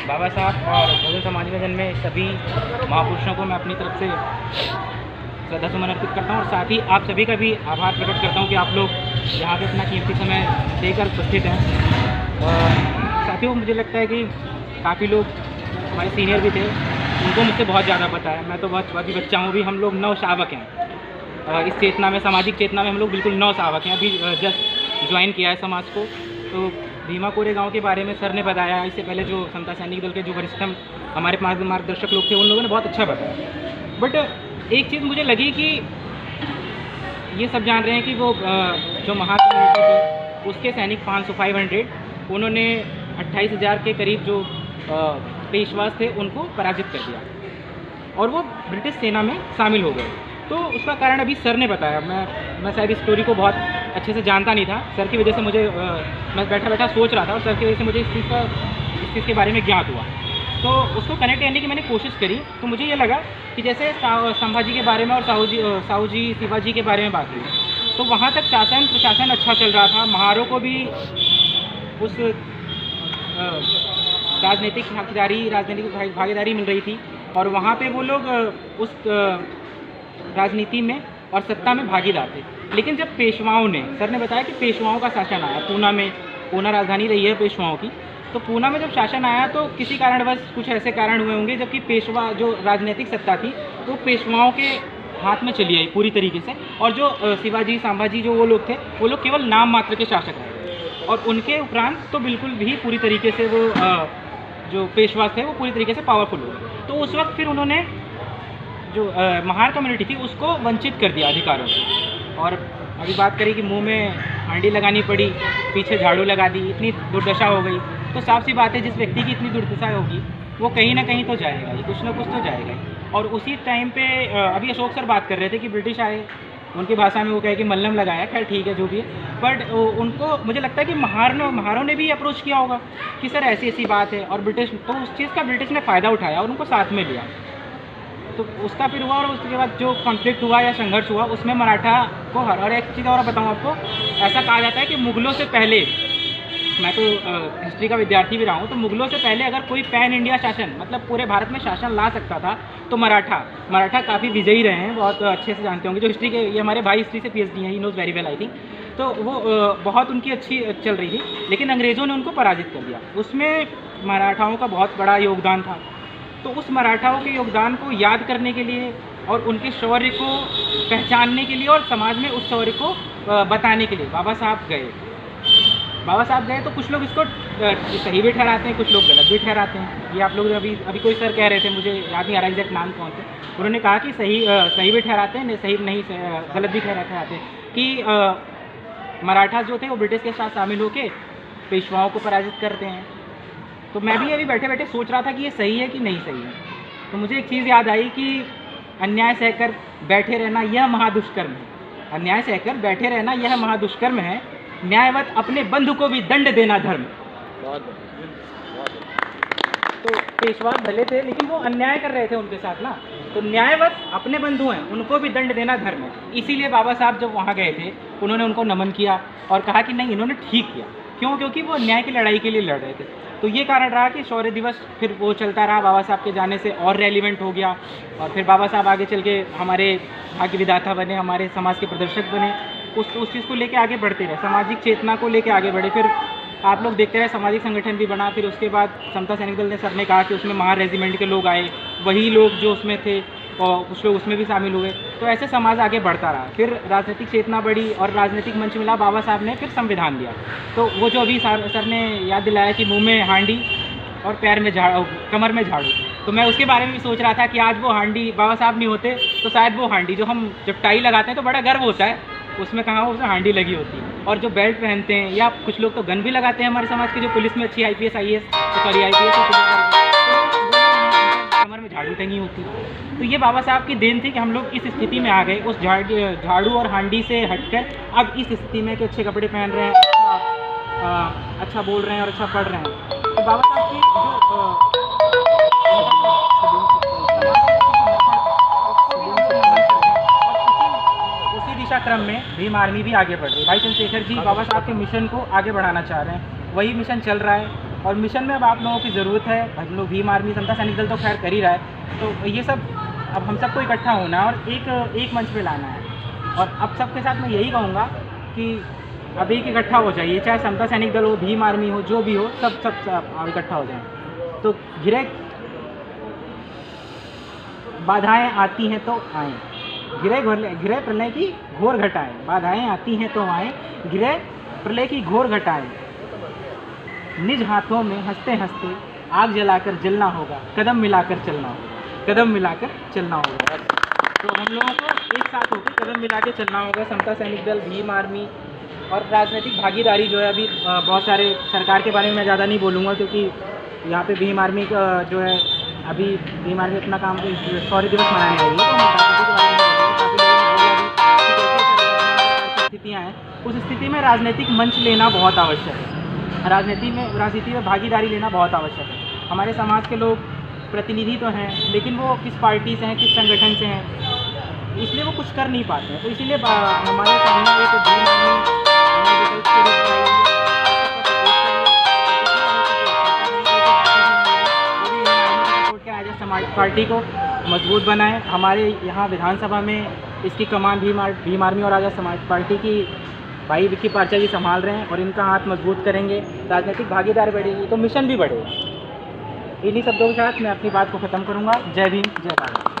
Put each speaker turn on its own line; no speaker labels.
बाबा साहब और बहुजन समाज निकेतन में सभी महापुरुषों को मैं अपनी तरफ से श्रद्धासुमन अर्पित करता हूँ और साथ ही आप सभी का भी आभार प्रकट करता हूँ कि आप लोग यहाँ पे अपना कीमती समय देकर उपस्थित हैं। साथियों, मुझे लगता है कि काफ़ी लोग हमारे सीनियर भी थे, उनको मुझसे बहुत ज़्यादा पता है। मैं तो बहुत ही बच्चा हूँ, भी हम लोग नव शावक हैं इस चेतना में, सामाजिक चेतना में हम लोग बिल्कुल नव शावक हैं। अभी जस्ट ज्वाइन किया है समाज को। तो भीमा कोरे गाँव के बारे में सर ने बताया, इससे पहले जो समता सैनिक दल के जो वरिष्ठतम हमारे मार्गदर्शक लोग थे उन लोगों ने बहुत अच्छा बताया। बट एक चीज़ मुझे लगी कि ये सब जान रहे हैं कि वो जो महाकम्युनिटी थी उसके सैनिक 500 उन्होंने 28,000 के करीब जो पेशवास थे उनको पराजित कर दिया और वो ब्रिटिश सेना में शामिल हो गए। तो उसका कारण अभी सर ने बताया। मैं शायद इस स्टोरी को बहुत अच्छे से जानता नहीं था। सर की वजह से मुझे मैं बैठा सोच रहा था और सर की वजह से मुझे इस चीज़ के बारे में ज्ञात हुआ। तो उसको कनेक्ट करने की मैंने कोशिश करी। तो मुझे ये लगा कि जैसे संभाजी के बारे में और साहू जी शिवाजी के बारे में बात हुई, तो वहाँ तक प्रशासन अच्छा चल रहा था। महारों को भी उस राजनीतिक भागीदारी मिल रही थी और वहाँ पे वो लोग उस राजनीति में और सत्ता में भागीदार थे। लेकिन जब पेशवाओं ने, सर ने बताया कि पेशवाओं का शासन आया पूना राजधानी रही है पेशवाओं की, तो पूना में जब शासन आया तो किसी कारणवश कुछ ऐसे कारण हुए होंगे जबकि पेशवा जो राजनीतिक सत्ता थी वो पेशवाओं के हाथ में चली आई पूरी तरीके से। और जो शिवाजी संभाजी जो वो लोग थे, वो लोग केवल नाम मात्र के शासक रहे और उनके उपरांत तो बिल्कुल भी पूरी तरीके से वो जो पेशवा थे वो पूरी तरीके से पावरफुल हो गए। तो उस वक्त फिर उन्होंने जो महार कम्युनिटी थी उसको वंचित कर दिया अधिकारों से। और अभी बात करें कि मुंह में हांडी लगानी पड़ी, पीछे झाड़ू लगा दी, इतनी दुर्दशा हो गई, तो साफ सी बात है जिस व्यक्ति की इतनी दुर्दशा होगी वो कहीं ना कहीं तो जाएगा ही, कुछ ना कुछ तो जाएगा ही। और उसी टाइम पे अभी अशोक सर बात कर रहे थे कि ब्रिटिश आए, उनकी भाषा में वो कहे कि मल्लम लगाया, खैर ठीक है जो भी है। बट उनको मुझे लगता है कि महारों ने भी अप्रोच किया होगा कि सर ऐसी ऐसी बात है, और ब्रिटिश तो उस चीज़ का ब्रिटिश ने फ़ायदा उठाया और उनको साथ में लिया। तो उसका फिर हुआ और उसके बाद जो कॉन्फ्लिक्ट हुआ या संघर्ष हुआ उसमें मराठा को और एक चीज़ और बताऊँ आपको, ऐसा कहा जाता है कि मुग़लों से पहले, मैं तो हिस्ट्री का विद्यार्थी भी रहा हूँ, तो मुग़लों से पहले अगर कोई पैन इंडिया शासन मतलब पूरे भारत में शासन ला सकता था तो मराठा काफ़ी विजयी रहे हैं, बहुत अच्छे से जानते होंगे। जो हिस्ट्री के, ये हमारे भाई हिस्ट्री से PhD हैं, he knows very well I think. तो वो बहुत उनकी अच्छी चल रही थी, लेकिन अंग्रेज़ों ने उनको पराजित कर दिया। उसमें मराठाओं का बहुत बड़ा योगदान था। तो उस मराठाओं के योगदान को याद करने के लिए और उनके शौर्य को पहचानने के लिए और समाज में उस शौर्य को बताने के लिए बाबा साहब गए। तो कुछ लोग इसको सही भी ठहराते हैं, कुछ लोग गलत भी ठहराते हैं। ये आप लोग अभी कोई सर कह रहे थे, मुझे याद नहीं आ रहा एग्जैक्ट नाम कौन थे, उन्होंने कहा कि सही भी ठहराते हैं, सही नहीं गलत भी ठहराते हैं कि मराठा जो थे वो ब्रिटिश के साथ शामिल होकर पेशवाओं को पराजित करते हैं। तो मैं भी अभी बैठे बैठे सोच रहा था कि ये सही है कि नहीं सही है। तो मुझे एक चीज़ याद आई कि अन्याय सहकर बैठे रहना यह महादुष्कर्म है। अन्याय सहकर बैठे रहना यह महादुष्कर्म है, न्यायवत अपने बंधु को भी दंड देना धर्म। तो पेशवा भले थे लेकिन वो अन्याय कर रहे थे उनके साथ ना, तो न्यायवत अपने बंधु हैं उनको भी दंड देना धर्म है। इसीलिए बाबा साहब जब वहाँ गए थे उन्होंने उनको नमन किया और कहा कि नहीं, इन्होंने ठीक किया। क्यों? क्योंकि वो न्याय की लड़ाई के लिए लड़ रहे थे। तो ये कारण रहा कि शौर्य दिवस फिर वो चलता रहा, बाबा साहब के जाने से और रेलिवेंट हो गया। और फिर बाबा साहब आगे चल के हमारे भाग्य विधाता बने, हमारे समाज के प्रदर्शक बने, उस चीज़ को लेके आगे बढ़ते रहे, सामाजिक चेतना को लेके आगे बढ़े। फिर आप लोग देखते रहे सामाजिक संगठन भी बना। फिर उसके बाद समता सैनिक दल ने, सर ने कहा कि उसमें महार रेजिमेंट के लोग आए, वही लोग जो उसमें थे और कुछ लोग उसमें भी शामिल हुए। तो ऐसे समाज आगे बढ़ता रहा। फिर राजनीतिक चेतना बढ़ी और राजनीतिक मंच मिला, बाबा साहब ने फिर संविधान दिया। तो वो जो अभी सर ने याद दिलाया कि मुंह में हांडी और पैर में झाड़ू, कमर में झाड़ू, तो मैं उसके बारे में भी सोच रहा था कि आज वो हांडी बाबा साहब नहीं होते तो शायद वो हांडी जो हम जब टाई लगाते हैं तो बड़ा गर्व होता है, उसमें कहाँ उसमें हांडी लगी होती है। और जो बेल्ट पहनते हैं या कुछ लोग तो गन भी लगाते हैं हमारे समाज के, जो पुलिस में अच्छी IPS कमर में झाड़ू टंगी होती है। तो ये बाबा साहब की देन थी कि हम लोग इस स्थिति में आ गए, उस झाड़ू और हांडी से हटकर अब इस स्थिति में कि अच्छे कपड़े पहन रहे हैं, अच्छा बोल रहे हैं और अच्छा पढ़ रहे हैं। तो बाबा साहब की जो उसी दिशा क्रम में भीम आर्मी भी आगे बढ़ रही है। भाई चंद्रशेखर जी बाबा साहब के मिशन को आगे बढ़ाना चाह रहे हैं, वही मिशन चल रहा है। और मिशन में अब आप लोगों की ज़रूरत है। हम लोग भीम आर्मी समता सैनिक दल तो खैर कर ही रहा है, तो ये सब अब हम सबको इकट्ठा होना है और एक मंच पे लाना है। और अब सबके साथ मैं यही कहूँगा कि अब एक इकट्ठा हो जाइए, चाहे समता सैनिक दल हो, भीम आर्मी हो, जो भी हो, सब इकट्ठा हो जाएं। तो बाधाएं आती हैं तो आएँ, गिरे प्रलय की घोर घटाएं। बाधाएं आती हैं तो आएँ, गिरे प्रलय की घोर घटाएं। निज हाथों में हंसते हंसते आग जलाकर जलना होगा, कदम मिलाकर चलना होगा, कदम मिलाकर चलना होगा। तो हम लोगों को एक साथ होकर कदम मिला के चलना होगा। समता सैनिक दल, भीम आर्मी और राजनीतिक भागीदारी जो है, अभी बहुत सारे सरकार के बारे में मैं ज़्यादा नहीं बोलूँगा, क्योंकि यहाँ पे भीम आर्मी का जो है, अभी भीम आर्मी अपना काम शौर्य दिवस मनाने आई है, तो राजनीति के बारे में काफ़ी लोगों ने स्थितियाँ हैं, उस स्थिति में राजनीतिक मंच लेना बहुत आवश्यक है। राजनीति में भागीदारी लेना बहुत आवश्यक है। हमारे समाज के लोग प्रतिनिधि तो हैं, लेकिन वो किस पार्टी से हैं, किस संगठन से हैं, इसलिए वो कुछ कर नहीं पाते हैं। तो इसीलिए हमारे सामने एक भीम आर्मी समाज पार्टी को मजबूत बनाएं। हमारे यहाँ विधानसभा में इसकी कमान भीम आर्मी और आज़ाद समाज पार्टी की भाई विक्की पार्चा जी संभाल रहे हैं, और इनका हाथ मजबूत करेंगे, राजनीतिक भागीदारी बढ़ेगी तो मिशन भी बढ़ेगा। इन्हीं शब्दों के साथ मैं अपनी बात को ख़त्म करूँगा। जय भीम, जय भारत।